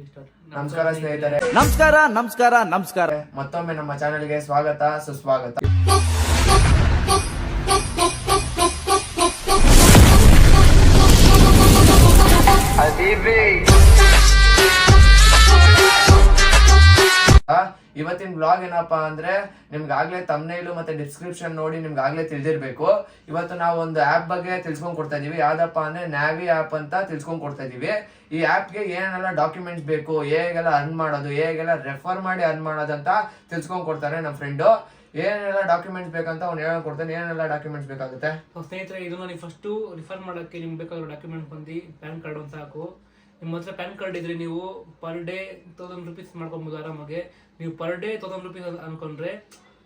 ನಮಸ್ಕಾರ ಸ್ನೇಹಿತರೆ, ನಮಸ್ಕಾರ ನಮಸ್ಕಾರ ನಮಸ್ಕಾರ. ಮತ್ತೊಮ್ಮೆ ನಮ್ಮ ಚಾನೆಲ್ಗೆ ಸ್ವಾಗತ ಸುಸ್ವಾಗತ. ಇವತ್ತಿನ ಬ್ಲಾಗ್ ಏನಪ್ಪಾ ಅಂದ್ರೆ ನಿಮ್ಗಾಗ್ಲೇ ತಮ್ನೇಲು ಮತ್ತೆ ಡಿಸ್ಕ್ರಿಪ್ಷನ್ ನೋಡಿ ನಿಮ್ಗಾಗ್ಲೇ ತಿಳಿದಿರ್ಬೇಕು. ಇವತ್ತು ನಾವು ಒಂದು ಆಪ್ ಬಗ್ಗೆ ತಿಳ್ಸ್ಕೊಂಡ್ ಕೊಡ್ತಾ ಇದೀವಿ. ಯಾವ್ದಪ್ಪ ಅಂದ್ರೆ ನ್ಯಾವಿ ಆಪ್ ಅಂತ ತಿಳ್ಸ್ಕೊಂಡ್ ಕೊಡ್ತಾ ಇದೀವಿ. ಈ ಆಪ್ಗೆ ಏನೆಲ್ಲ ಡಾಕ್ಯುಮೆಂಟ್ಸ್ ಬೇಕು, ಹೇಗೆಲ್ಲ ಅರ್ನ್ ಮಾಡೋದು, ಹೇಗೆಲ್ಲ ರೆಫರ್ ಮಾಡಿ ಅರ್ನ್ ಮಾಡೋದಂತ ತಿಳ್ಸ್ಕೊಂಡ್ ಕೊಡ್ತಾರೆ ನಮ್ಮ ಫ್ರೆಂಡು. ಏನೆಲ್ಲ ಡಾಕ್ಯುಮೆಂಟ್ಸ್ ಬೇಕಂತ ಅವ್ನು ಹೇಳ್ಕೊಡ್ತಾನೆ. ಏನೆಲ್ಲ ಡಾಕ್ಯುಮೆಂಟ್ಸ್ ಬೇಕಾಗುತ್ತೆ ಸ್ನೇಹಿತರೆ, ಇದನ್ನ ನೀವು ಫಸ್ಟ್ ರಿಫರ್ ಮಾಡೋಕ್ಕೆ ನಿಮ್ಗೆ ಬೇಕಾಗಿರೋ ಡಾಕ್ಯುಮೆಂಟ್ ಬಂದು ಪ್ಯಾನ್ ಕಾರ್ಡ್ ಒಂದು ಸಾಕು. ನಿಮ್ಮ ಹತ್ರ ಪ್ಯಾನ್ ಕಾರ್ಡ್ ಇದ್ರೆ ನೀವು ಪರ್ ಡೇ 1000 ರೂಪೀಸ್ ಮಾಡ್ಕೊಬೋದು ಆರಾಮಾಗಿ. ನೀವು ಪರ್ ಡೇ 1000 ರೂಪೀಸ್ ಅನ್ಕೊಂಡ್ರೆ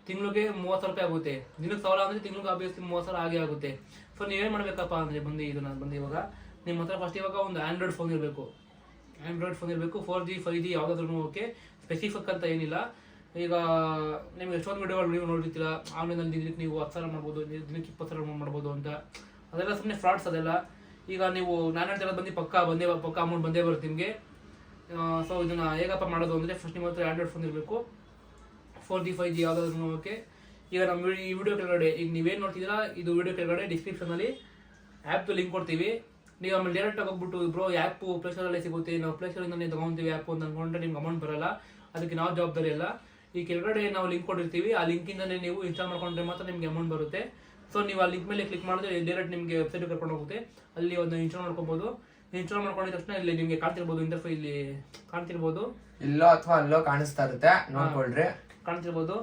ತಿಂಗಳಿಗೆ 30,000 ರೂಪಾಯಿ ಆಗುತ್ತೆ. ದಿನಕ್ಕೆ 1000 ಅಂದ್ರೆ ತಿಂಗಳಿಗೆ ಆಬ್ವಿಯಸ್ಲಿ 30,000 ಆಗೇ ಆಗುತ್ತೆ. ಸೊ ನೀವೇನು ಮಾಡಬೇಕಪ್ಪ ಅಂದರೆ ಬಂದು ಇವಾಗ ನಿಮ್ಮ ಹತ್ರ ಫಸ್ಟ್ ಇವಾಗ ಒಂದು ಆಂಡ್ರಾಯ್ಡ್ ಫೋನ್ ಇರಬೇಕು. 4G 5G ಯಾವುದಾದ್ರೂ ಓಕೆ, ಸ್ಪೆಸಿಫಿಕ್ ಅಂತ ಏನಿಲ್ಲ. ಈಗ ನಿಮ್ಗೆ ಎಷ್ಟೊಂದು ವಿಡಿಯೋಗಳು ನೀವು ನೋಡಿರ್ತೀರ, ಆನ್ಲೈನಲ್ಲಿ ದಿನಕ್ಕೆ ನೀವು 10,000 ಮಾಡ್ಬೋದು, ದಿನಕ್ಕೆ 20,000 ಮಾಡ್ಬೋದು ಅಂತ. ಅದೆಲ್ಲ ಸುಮ್ಮನೆ ಫ್ರಾಡ್ಸ್ ಅದೆಲ್ಲ. ಈಗ ನೀವು ನಾನು ಹೇಳ್ತಿರೋದು ಪಕ್ಕ ಅಮೌಂಟ್ ಬಂದೇ ಬರುತ್ತೆ ನಿಮಗೆ. ಸೊ ಇದನ್ನು ಹೇಗಪ್ಪ ಮಾಡೋದು ಅಂದರೆ ಫಸ್ಟ್ ನಿಮ್ಮ ಹತ್ರ ಆಂಡ್ರಾಯ್ಡ್ ಫೋನ್ ಇರಬೇಕು. 4G 5G ಯಾವುದಾದ್ರೂ ಓಕೆ. ಈಗ ನಮ್ಮ ಈ ವಿಡಿಯೋ ಕೆಳಗಡೆ ಈಗ ನೀವೇನು ನೋಡ್ತಿದ್ದೀರಾ, ಇದು ವಿಡಿಯೋ ಕೆಳಗಡೆ ಡಿಸ್ಕ್ರಿಪ್ಷನಲ್ಲಿ ಆ್ಯಪ್ದು ಲಿಂಕ್ ಕೊಡ್ತೀವಿ. ನೀವು ಆಮೇಲೆ ಡೈರೆಕ್ಟಾಗಿ ಹೋಗ್ಬಿಟ್ಟು ಬ್ರೋ ಆ್ಯಪು ಪ್ಲೇಸ್ಟೋರಲ್ಲೇ ಸಿಗುತ್ತೆ, ನಾವು ಪ್ಲೇಸ್ಟೋರಿಂದನೇ ತೊಗೊತೀವಿ ಆ್ಯಪು ಅಂತ ಅಂದ್ಕೊಂಡ್ರೆ ನಿಮ್ಗೆ ಅಮೌಂಟ್ ಬರೋಲ್ಲ. ಅದಕ್ಕೆ ನಾವು ಜವಾಬ್ದಾರಿ ಇಲ್ಲ. ಈ ಕೆಳಗಡೆ ನಾವು ಲಿಂಕ್ ಕೊಟ್ಟಿರ್ತೀವಿ, ಆ ಲಿಂಕಿಂದನೇ ನೀವು ಇನ್ಸ್ಟಾಲ್ ಮಾಡ್ಕೊಂಡ್ರೆ ಮಾತ್ರ ನಿಮಗೆ ಅಮೌಂಟ್ ಬರುತ್ತೆ. ಸೊ ನೀವು ಆ ಲಿಂಕ್ ಮೇಲೆ ಕ್ಲಿಕ್ ಮಾಡಿದ್ರೆ ಡೈರೆಕ್ಟ್ ನಿಮಗೆ ವೆಬ್ಸೈಟ್ ಕರ್ಕೊಂಡು ಹೋಗುತ್ತೆ. ಅಲ್ಲಿ ಒಂದು ಇನ್ಸ್ಟಾಲ್ ಮಾಡ್ಕೊಬೋದು. ಇನ್ಸ್ಟಾಲ್ ಮಾಡ್ಕೊಂಡಿದ ತಕ್ಷಣ ಇಲ್ಲಿ ನಿಮಗೆ ಕಾಣ್ತಿರ್ಬೋದು, ಇಂಟರ್ಫೇಸ್ ಇಲ್ಲಿ ಕಾಣ್ತಿರ್ಬೋದು, ಇಲ್ಲೋ ಅಥವಾ ಅಲ್ಲೋ ಕಾಣಿಸ್ತಾ ಇರುತ್ತೆ, ನೋಡ್ಕೊಳ್ರಿ. ಕಾಣ್ತಿರ್ಬೋದು.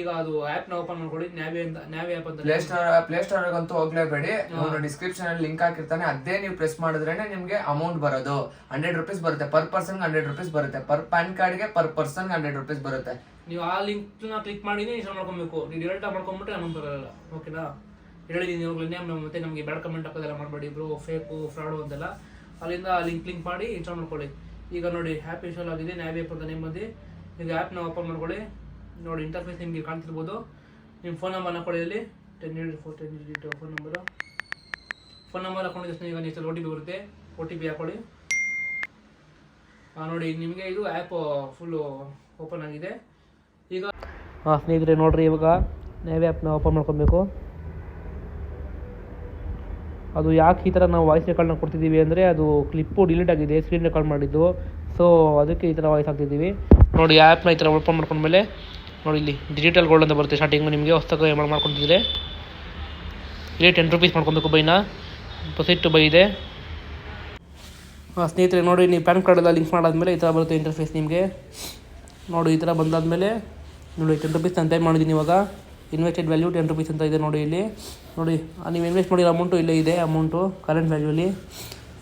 ಈಗ ಅದು ಆ್ಯಪ್ನ ಓಪನ್ ಮಾಡ್ಕೊಳ್ಳಿ. ನ್ಯಾವಿ ಆ್ಯಪ್ ಅಂತ ಪ್ಲೇ ಸ್ಟೋರ್ ಅಂತೂ ಹೋಗ್ಲೇಬೇಡಿ. ಅವನು ಡಿಸ್ಕ್ರಿಪ್ಷನ್ ಅಲ್ಲಿ ಲಿಂಕ್ ಹಾಕಿರ್ತಾನೆ, ಅದೇ ನೀವು ಪ್ರೆಸ್ ಮಾಡಿದ್ರೇನೆ ನಿಮ್ಗೆ ಅಮೌಂಟ್ ಬರೋದು. 100 ರೂಪೀಸ್ ಬರುತ್ತೆ ಪರ್ ಪರ್ಸನ್. 100 ರೂಪೀಸ್ ಬರುತ್ತೆ ಪರ್ ಪ್ಯಾನ್ ಕಾರ್ಡ್ಗೆ. ಪರ್ ಪರ್ಸನ್ 100 ರೂಪೀಸ್ ಬರುತ್ತೆ. ನೀವು ಆ ಲಿಂಕ್ನ ಕ್ಲಿಕ್ ಮಾಡಿನೇ ಇನ್ಸ್ಟಾಲ್ ಮಾಡ್ಕೊಬೇಕು. ನೀವು ಡೈರೆಕ್ಟಾಗಿ ಮಾಡ್ಕೊಂಬಿಟ್ರೆ ಅಮೌಂಟ್ ಬರೋಲ್ಲ. ಓಕೆನಾ? ಹೇಳಿದ್ದೀನಿ ಹೋಗ್ಲೇ. ಮತ್ತೆ ನಮಗೆ ಬ್ಯಾಡ್ ಕಮೆಂಟ್ ಹಾಕೋದೆಲ್ಲ ಮಾಡಬೇಡಿ ಬ್ರೋ, ಫೇಕು ಫ್ರಾಡು ಅಂತೆಲ್ಲ. ಅಲ್ಲಿಂದ ಲಿಂಕ್ ಮಾಡಿ ಇನ್ಸ್ಟಾಲ್ ಮಾಡ್ಕೊಳ್ಳಿ. ಈಗ ನೋಡಿ ಆ್ಯಪ್ ಇನ್ಸ್ಟಾಲ್ ಆಗಿದೆ. ನ್ಯಾವಿ ಆ್ಯಪ್ ಅಂತ ನೇಮ್ ಬಂದು ಈಗ ಆ್ಯಪ್ನ ಓಪನ್ ಮಾಡ್ಕೊಳ್ಳಿ. ನೋಡಿ ಇಂಟರ್ಫೇಸ್ ನಿಮಗೆ ಕಾಣ್ತಿರ್ಬೋದು. ನಿಮ್ಮ ಫೋನ್ ನಂಬರ್ ಹಾಕೊಳ್ಳಿ. ಇಲ್ಲಿ 10 ಫೋನ್ ನಂಬರ್ ಹಾಕೊಂಡಿದ ತಕ್ಷಣ ಈಗ ನೀವು OTP ಬರುತ್ತೆ. OTP ಹಾಕೊಳ್ಳಿ. ನೋಡಿ ನಿಮಗೆ ಇದು ಆ್ಯಪ್ ಫುಲ್ಲು ಓಪನ್ ಆಗಿದೆ. ಈಗ ಸ್ನೇಹಿತರೆ ನೋಡಿರಿ, ಇವಾಗ ನ್ಯಾವಿ ಆ್ಯಪ್ನ ಓಪನ್ ಮಾಡ್ಕೊಬೇಕು. ಅದು ಯಾಕೆ ಈ ಥರ ನಾವು ವಾಯ್ಸ್ ರೆಕಾರ್ಡ್ನ ಕೊಡ್ತಿದ್ದೀವಿ ಅಂದರೆ ಅದು ಕ್ಲಿಪ್ಪು ಡಿಲೀಟ್ ಆಗಿದೆ, ಸ್ಕ್ರೀನ್ ರೆಕಾರ್ಡ್ ಮಾಡಿದ್ದು. ಸೊ ಅದಕ್ಕೆ ಈ ಥರ ವಾಯ್ಸ್ ಆಗ್ತಿದ್ದೀವಿ. ನೋಡಿ ಆ್ಯಪ್ನ ಈ ಥರ ಓಪನ್ ಮಾಡ್ಕೊಂಡ್ಮೇಲೆ ನೋಡಿ ಇಲ್ಲಿ ಡಿಜಿಟಲ್ ಗೋಲ್ಡ್ ಅಂತ ಬರುತ್ತೆ. ಸ್ಟಾರ್ಟಿಂಗು ನಿಮಗೆ ಹೊಸದಾಗಿ ಮಾಡ್ಕೊಂಡಿದ್ರೆ ಇಲ್ಲಿ 10 ರೂಪೀಸ್ ಮಾಡ್ಕೊಬೇಕು. ಬೈನ ಪ್ರೊಸೆಟ್ ಬೈ ಇದೆ. ಸ್ನೇಹಿತರೆ ನೋಡಿ, ನೀವು ಪ್ಯಾನ್ ಕಾರ್ಡೆಲ್ಲ ಲಿಂಕ್ ಮಾಡಾದ್ಮೇಲೆ ಈ ಥರ ಬರುತ್ತೆ ಇಂಟರ್ಫೇಸ್ ನಿಮಗೆ. ನೋಡಿ ಈ ಥರ ಬಂದಾದಮೇಲೆ ನೋಡಿ 10 ರೂಪೀಸ್ ನಾನು ಟೈಪ್ ಮಾಡಿದ್ದೀನಿ. ಇವಾಗ ಇನ್ವೆಸ್ಟೆಡ್ ವ್ಯಾಲ್ಯೂ 10 ರೂಪೀಸ್ ಅಂತ ಇದೆ. ನೋಡಿ ಇಲ್ಲಿ ನೋಡಿ, ನೀವು ಇನ್ವೆಸ್ಟ್ ಮಾಡಿರೋ ಅಮೌಂಟು ಇಲ್ಲೇ ಇದೆ. ಅಮೌಂಟು ಕರೆಂಟ್ ವ್ಯಾಲ್ಯೂಲಿ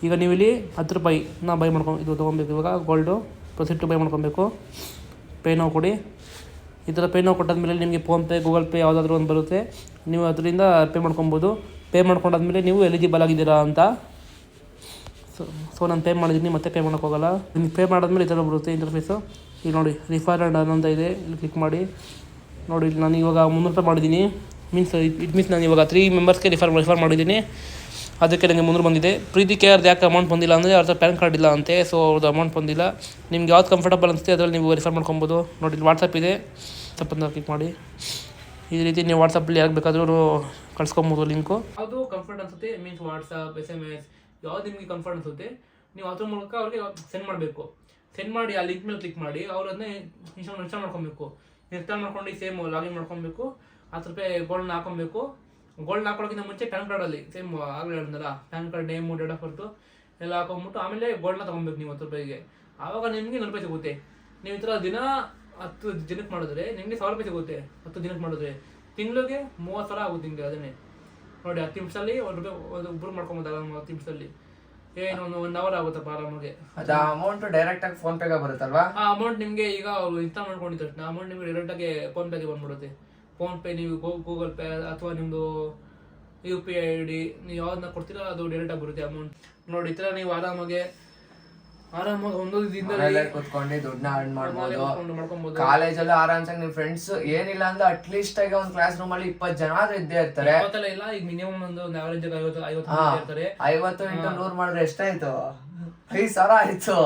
ಈಗ ನೀವು ಇಲ್ಲಿ 10 ರೂಪಾಯಿ ಬೈ ಮಾಡ್ಕೊಂಡು ಇದು ತೊಗೊಬೇಕು. ಇವಾಗ ಗೋಲ್ಡು ಪ್ರೊಸೆಟ್ ಬೈ ಮಾಡ್ಕೊಬೇಕು. ಪೇ ನಾವು ಕೊಡಿ. ಈ ಥರ ಪೇ ನಾವು ಕೊಟ್ಟಾದ್ಮೇಲೆ ನಿಮಗೆ ಫೋನ್ಪೇ, ಗೂಗಲ್ ಪೇ ಯಾವುದಾದ್ರೂ ಒಂದು ಬರುತ್ತೆ. ನೀವು ಅದರಿಂದ ಪೇ ಮಾಡ್ಕೊಬೋದು. ಪೇ ಮಾಡ್ಕೊಂಡಾದ್ಮೇಲೆ ನೀವು ಎಲಿಜಿಬಲ್ ಆಗಿದ್ದೀರಾ ಅಂತ. ಸೊ ನಾನು ಪೇ ಮಾಡಿದ್ದೀನಿ, ಮತ್ತೆ ಪೇ ಮಾಡೋಕ್ಕೋಗಲ್ಲ. ನಿಮ್ಗೆ ಪೇ ಮಾಡಾದ್ಮೇಲೆ ಈ ಥರ ಬರುತ್ತೆ ಇಂಟರ್ಫೇಸು. ಈಗ ನೋಡಿ ರಿಫರ್ ಆ್ಯಂಡ್ ಅರ್ನ್ ಅಂತ ಇದೆ, ಇಲ್ಲಿ ಕ್ಲಿಕ್ ಮಾಡಿ. ನೋಡಿ ಇಲ್ಲಿ ನಾನು ಇವಾಗ 300 ರೂಪಾಯಿ ಮಾಡಿದ್ದೀನಿ. ಮೀನ್ಸ್ ನಾನು ಇವಾಗ 3 ಮೆಂಬರ್ಸ್ಗೆ ರಿಫರ್ ಮಾಡಿದ್ದೀನಿ. ಅದಕ್ಕೆ ನನಗೆ 300 ಬಂದಿದೆ. ಪ್ರೀತಿ ಕೇರ್ದು ಯಾಕೆ ಅಮೌಂಟ್ ಬಂದಿಲ್ಲ ಅಂದರೆ ಅವ್ರ ಹತ್ರ ಪ್ಯಾನ್ ಕಾರ್ಡ್ ಇಲ್ಲ ಅಂತೆ. ಸೊ ಅವ್ರದ್ದು ಅಮೌಂಟ್ ಬಂದಿಲ್ಲ. ನಿಮ್ಗೆ ಯಾವ್ದು ಕಂಫರ್ಟಬಲ್ ಅನಿಸುತ್ತೆ ಅದರಲ್ಲಿ ನೀವು ರಿಫರ್ ಮಾಡ್ಕೊಬೋದು. ನೋಡಿ ಇಲ್ಲಿ ವಾಟ್ಸಪ್ ಇದೆ, ತಪ್ಪಂತ ಕ್ಲಿಕ್ ಮಾಡಿ. ಈ ರೀತಿ ನೀವು ವಾಟ್ಸಪ್ಪಲ್ಲಿ ಯಾಕೆ ಬೇಕಾದರೂ ಕಳ್ಸ್ಕೊಬೋದು ಲಿಂಕು. ಯಾವುದು ಕಂಫರ್ಟ್ ಅನಿಸುತ್ತೆ, ಮೀನ್ಸ್ ವಾಟ್ಸಪ್, SMS ಯಾವ್ದು ನಿಮಗೆ ಕಂಫರ್ಟ್ ಅನಿಸುತ್ತೆ ನೀವು ಅದ್ರ ಮೂಲಕ ಅವ್ರಿಗೆ ಸೆಂಡ್ ಮಾಡಬೇಕು. ಸೆಂಡ್ ಮಾಡಿ ಆ ಲಿಂಕ್ ಮೇಲೆ ಕ್ಲಿಕ್ ಮಾಡಿ ಅವ್ರು ಅದನ್ನೇ ಇನ್ಸ್ಟಾಲ್ ಮಾಡ್ಕೊಬೇಕು. ಇನ್ಸ್ಟಾಲ್ ಮಾಡ್ಕೊಂಡು ಸೇಮ್ ಲಾಗಿನ್ ಮಾಡ್ಕೊಬೇಕು. 10 ರೂಪಾಯಿ ಗೋಲ್ಡ್ನ ಹಾಕೊಬೇಕು. ಗೋಲ್ಡ್ನ ಹಾಕೊಳ್ಳೋಕ್ಕಿಂತ ಮುಂಚೆ ಪ್ಯಾನ್ ಕಾರ್ಡಲ್ಲಿ ಸೇಮ್ ಆಗಲೇ ಹೇಳಿದ್ನಲ್ಲ, PAN card name, date of birth ಎಲ್ಲ ಹಾಕೊಂಬಿಟ್ಟು ಆಮೇಲೆ ಗೋಲ್ಡ್ನ ತೊಗೊಬೇಕು ನೀವು 10 ರೂಪಾಯಿಗೆ. ಆವಾಗ ನಿಮಗೆ 100 ರೂಪಾಯಿ ಸಿಗುತ್ತೆ. ನೀವು ಈ ಥರ ದಿನ 10 ದಿನಕ್ಕೆ ಮಾಡಿದ್ರೆ ನಿಮಗೆ 1000 ರೂಪಾಯಿ ಸಿಗುತ್ತೆ. 10 ದಿನಕ್ಕೆ ಮಾಡಿದ್ರೆ ತಿಂಗಳಿಗೆ 30,000 ಆಗುತ್ತೆ ನಿಮಗೆ. ಅದನ್ನೇ ನೋಡಿ 10 ನಿಮಿಷದಲ್ಲಿ 1 ರೂಪಾಯಿ ಒಬ್ಬರು ಮಾಡ್ಕೊಬೋದು. 10 ನಿಮಿಷದಲ್ಲಿ ಏನು 1 ಅವರ್ ಆಗುತ್ತಪ್ಪ ಆರಾಮಾಗೆ. ಅದು ಅಮೌಂಟ್ ಡೈರೆಕ್ಟ್ ಆಗಿ ಫೋನ್ ಪೇಗೆ ಬರುತ್ತಲ್ವಾ? ಆ ಅಮೌಂಟ್ ನಿಮಗೆ ಈಗ ಅವ್ರು ಇನ್ಸ್ಟಾಲ್ ಮಾಡ್ಕೊಂಡಿದ್ದ ತಕ್ಷಣ ಅಮೌಂಟ್ ನಿಮಗೆ ಡೈರೆಕ್ಟಾಗಿ ಫೋನ್ ಪೇಗೆ ಬಂದ್ಬಿಡುತ್ತೆ. ಫೋನ್ ಪೇ, ನೀವು ಗೂಗಲ್ ಪೇ ಅಥವಾ ನಿಮ್ಮದು UPI ID ನೀವು ಯಾವ್ದನ್ನ ಕೊಡ್ತೀರಾ ಅದು ಡೈರೆಕ್ಟಾಗಿ ಬರುತ್ತೆ ಅಮೌಂಟ್. ನೋಡಿ ಈ ಥರ ನೀವು ಆರಾಮಾಗಿ ಒಂದು ದಿನದಲ್ಲಿ ಕುತ್ಕೊಂಡು ದುಡ್ಡನ್ನ ಅರ್ನ್ ಮಾಡ್ಬೋದು. ಕಾಲೇಜಲ್ಲಿ ಆರಾಮ್ಸಾಗಿ ನಿಮ್ಮ ಫ್ರೆಂಡ್ಸ್ ಏನಿಲ್ಲ ಅಂದ್ರೆ ಅಟ್ಲೀಸ್ಟ್ ಆಗಿ ಒಂದು ಕ್ಲಾಸ್ ರೂಮ್ ಅಲ್ಲಿ 20 ಜನ ಇದ್ದೇ ಇರ್ತಾರೆ. ಇಲ್ಲ, ಈಗ ಮಿನಿಮಮ್ ಒಂದು ಆವರೇಜ್ 50 ಇರ್ತಾರೆ. 50 × 100 ಮಾಡಿದ್ರೆ ಎಷ್ಟಾಯ್ತು? 5,000 ಆಯ್ತು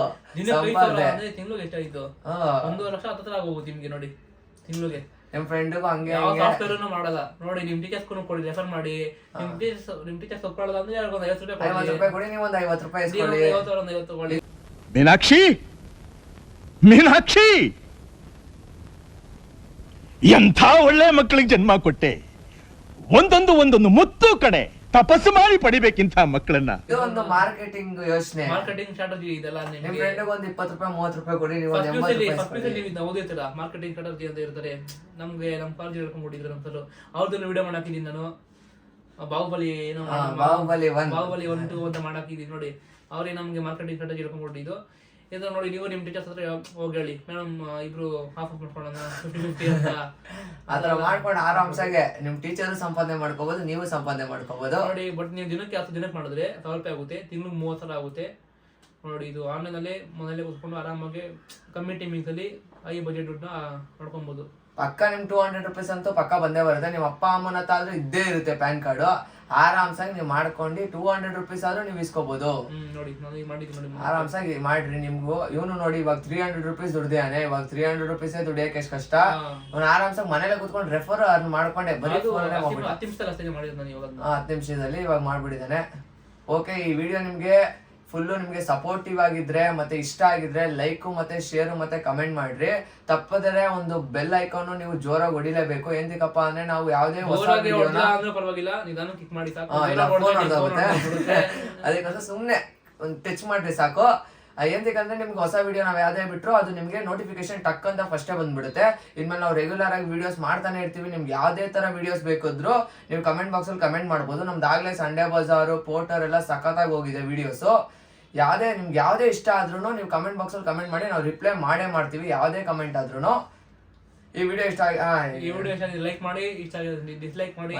ಸಂಪಾದನೆ. ತಿಂಗಳಿಗೆ ಎಷ್ಟಾಯ್ತು? ಹಾ 1.5 ಲಕ್ಷ ಹತ್ರ ಆಗೋಗುತ್ತೆ ನಿಮ್ಗೆ ನೋಡಿ ತಿಂಗಳಿಗೆ. ನಿಮ್ ಫ್ರೆಂಡ್ಗೂ ಹಂಗೆ ಯಾವ ಸಾಫ್ಟ್ವೇರ್ ಮಾಡಲ್ಲ ನೋಡಿ, ನಿಮ್ ಟೀಚರ್ಸ್ ಕೊಡಿ, ರೆಫರ್ ಮಾಡಿ. ನಿಮ್ ಟೀಚರ್ಸ್ ಒಪ್ಕೊಳ್ಳೋದು ಅಂದ್ರೆ ಒಂದು 50 ರೂಪಾಯಿ 50 ರೂಪಾಯಿ ಕೊಡಿ, ನೀವು ಒಂದು 50 ರೂಪಾಯಿ ಇಸ್ಕೊಳ್ಳಿ. 50 ತಗೊಳ್ಳಿ. ಮೀನಾಕ್ಷಿ ಮೀನಾಕ್ಷಿ ಎಂಥ ಒಳ್ಳೆ ಮಕ್ಕಳಿಗೆ ಜನ್ಮ ಕೊಟ್ಟೆ. ಒಂದೊಂದು ಮುತ್ತು ಕಡೆ ತಪಸ್ಸು ಮಾಡಿ ಪಡಿಬೇಕಿಂತ ಮಕ್ಕಳನ್ನ. ಇದು ಒಂದು ಮಾರ್ಕೆಟಿಂಗ್ ಯೋಚನೆ, ಮಾರ್ಕೆಟಿಂಗ್ ಸ್ಟ್ರಾಟಜಿ ಇದೆಲ್ಲ. ನಿಮ್ ಫ್ರೆಂಡ್ ಒಂದು 20 ರೂಪಾಯಿ 30 ರೂಪಾಯಿ ಕೊಡಿ, ನೀವು ಒಂದು 80 ರೂಪಾಯಿ ಓದಿರ್ತೀರ ಮಾರ್ಕೆಟಿಂಗ್ ಸ್ಟ್ರಾಟಜಿ ಅಂತ ಇರ್ತಾರೆ. ನಮ್ಗೆ ನಮ್ ಕಾಲೇಜ್ ಹೇಳ್ಕೊಂಡ್ಬಿಟ್ಟಿದ್ರು ನಮ್ಸಲು ಅವ್ರದ್ದು ವಿಡಿಯೋ ಮಾಡಾಕಿದೀನಿ ನಾನು. ಬಾಹುಬಲಿ ಏನೋ ಬಾಹುಬಲಿ 1 ಬಾಹುಬಲಿ 1 2 ಅಂತ ಮಾಡಾಕಿದೀನಿ ನೋಡಿ. ಅವ್ರಿಗೆ ನಮ್ಗೆ ಮಾರ್ಕೆಟಿಂಗ್ ಸ್ಟ್ರಾಟಜಿ ಹೇಳ್ಕೊಂಡ್ಬಿಟ್ಟಿದ್ದು ಇದು ನೋಡಿ. ನೀವು ನಿಮ್ ಟೀಚರ್ಸ್ ಹತ್ರ ಹೋಗಿ ಹೇಳಿ, ಮೇಡಮ್ ಇಬ್ರು ಹಾಫ್ ಮಾಡ್ಕೊಳ್ಳೋಣ 50-50 ಅಂತ. ಆತರ ಮಾಡ್ಕೊಂಡು ಆರಾಮ್ಸಾಗೆ ನಿಮ್ ಟೀಚರ್ ಸಂಪಾದನೆ ಮಾಡ್ಕೋಬಹುದು, ನೀವು ಸಂಪಾದನೆ ಮಾಡ್ಕೋಬಹುದು ನೋಡಿ. ಬಟ್ ನೀವು ದಿನಕ್ಕೆ 10 ದಿನಕ್ಕೆ ಮಾಡಿದ್ರೆ 1000 ರೂಪಾಯಿ ಆಗುತ್ತೆ, ತಿಂಗ್ಳಿಗೆ 30,000 ಆಗುತ್ತೆ ನೋಡಿ. ಇದು ಆನ್ಲೈನ್ ಅಲ್ಲೇ ಮನೇಲೆ ಕೂತ್ಕೊಂಡು ಆರಾಮಾಗಿ ಕಮ್ಮಿ ಟೈಮಿಂಗ್ಸ್ ಅಲ್ಲಿ ಹೈ ಬಜೆಟ್ ದುಡ್ಡನ್ನ ಮಾಡ್ಕೊಬಹುದು. ಪಕ್ಕ ನಿಮ್ 200 ರೂಪೀಸ್ ಅಂತೂ ಪಕ್ಕ ಬಂದೇ ಬರುತ್ತೆ. ನಿಮ್ ಅಪ್ಪ ಅಮ್ಮನ ಹತ್ರ ಆದ್ರೂ ಇದ್ದೇ ಇರುತ್ತೆ ಪ್ಯಾನ್ ಕಾರ್ಡ್. ಆರಾಮ್ಸಾಗಿ ನೀವು ಮಾಡ್ಕೊಂಡು 200 ರೂಪೀಸ್ ಆದ್ರೂ ನೀವು ಇಸ್ಕೋಬಹುದು. ನೋಡಿ ನಾನು ಈಗ ಮಾಡಿದ್ದೀನಿ ನೋಡಿ, ಆರಾಮ್ಸಾಗಿ ಮಾಡ್ರಿ. ನಿಮ್ಗೂ ಇವನು ನೋಡಿ ಇವಾಗ 300 ರೂಪೀಸ್ ದುಡ್ದಿಯಾನೆ. ಇವಾಗ 300 ರೂಪೀಸ್ ದುಡಿಯಕ್ಕೆ ಎಷ್ಟು ಕಷ್ಟ. ಅವ್ನು ಆರಾಮ್ಸಾಗಿ ಮನೇಲೆ ಕೂತ್ಕೊಂಡು ರೆಫರ್ ಅದನ್ನ ಮಾಡ್ಕೊಂಡೆ ಬರೀ 10 ನಿಮಿಷದಲ್ಲಿ ಅಷ್ಟೇ ಮಾಡಿರೋದು ನಾನು ಇವಾಗ. 10 ನಿಮಿಷದಲ್ಲಿ ಇವಾಗ ಮಾಡ್ಬಿಟ್ಟಿದ್ದಾನೆ. ಓಕೆ, ಈ ವಿಡಿಯೋ ನಿಮ್ಗೆ ಫುಲ್ಲು ನಿಮ್ಗೆ ಸಪೋರ್ಟಿವ್ ಆಗಿದ್ರೆ ಮತ್ತೆ ಇಷ್ಟ ಆಗಿದ್ರೆ ಲೈಕ್ ಮತ್ತೆ ಶೇರ್ ಮತ್ತೆ ಕಮೆಂಟ್ ಮಾಡ್ರಿ. ತಪ್ಪದರೆ ಒಂದು ಬೆಲ್ ಐಕಾನ್ ನೀವು ಜೋರಾಗಿ ಹೊಡಿಲೇಬೇಕು. ಎಂದಿಕಪ್ಪ ಅಂದ್ರೆ ನಾವು ಯಾವ್ದೇ ಹೊಸ ವಿಡಿಯೋನ ಪರವಾಗಿಲ್ಲ ನಿಧಾನ ಕ್ಲಿಕ್ ಮಾಡಿ ಸಾಕು. ಅದಕ್ಕೋಸ್ಕರ ಸುಮ್ನೆ ಒಂದು ಟಚ್ ಮಾಡ್ರಿ ಸಾಕು. ಎಂತಕ್ಕಂದ್ರೆ ನಿಮ್ಗೆ ಹೊಸ ವಿಡಿಯೋ ನಾವು ಯಾವ್ದೇ ಬಿಟ್ರು ಅದು ನಿಮ್ಗೆ ನೋಟಿಫಿಕೇಶನ್ ಟಕ್ ಅಂತ ಫಸ್ಟೇ ಬಂದ್ಬಿಡುತ್ತೆ. ಇನ್ಮೇಲೆ ನಾವು ರೆಗ್ಯುಲರ್ ಆಗಿ ವಿಡಿಯೋಸ್ ಮಾಡ್ತಾನೆ ಇರ್ತೀವಿ. ನಿಮ್ಗೆ ಯಾವ್ದೇ ತರ ವಿಡಿಯೋಸ್ ಬೇಕಿದ್ರು ನೀವು ಕಮೆಂಟ್ ಬಾಕ್ಸ್ ಅಲ್ಲಿ ಕಮೆಂಟ್ ಮಾಡ್ಬೋದು. ನಮ್ದಾಗ್ಲೇ ಸಂಡೇ ಬಜಾರು ಪೋರ್ಟರ್ ಎಲ್ಲ ಸಖತ್ತಾಗಿ ಹೋಗಿದೆ ವಿಡಿಯೋಸ್. ನಿಮ್ಗೆ ಯಾವ್ದೇ ಇಷ್ಟ ಆದ್ರೂ ನೀವು ಕಮೆಂಟ್ ಬಾಕ್ಸ್ ಅಲ್ಲಿ ಕಮೆಂಟ್ ಮಾಡಿ, ನಾವು ರಿಪ್ಲೈ ಮಾಡೇ ಮಾಡ್ತೀವಿ ಯಾವ್ದೇ ಕಮೆಂಟ್ ಆದ್ರೂ. ಈ ವಿಡಿಯೋ ಇಷ್ಟ ಲೈಕ್ ಮಾಡಿ, ಇಷ್ಟ ಆಗಿದೆ ಡಿಸ್ಲೈಕ್ ಮಾಡಿ.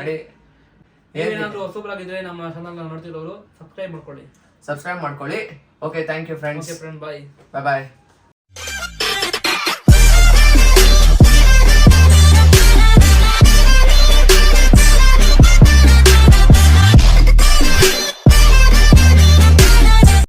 ಏನಾದ್ರೂ ಹೊಸಬ್ರು ಆಗಿದ್ರೆ ನಮ್ಮ ಚಾನಲ್ ನೋಡ್ತಿರೋರು ಸಬ್ಸ್ಕ್ರೈಬ್ ಮಾಡ್ಕೊಳ್ಳಿ. Okay, thank you friends. Bye bye.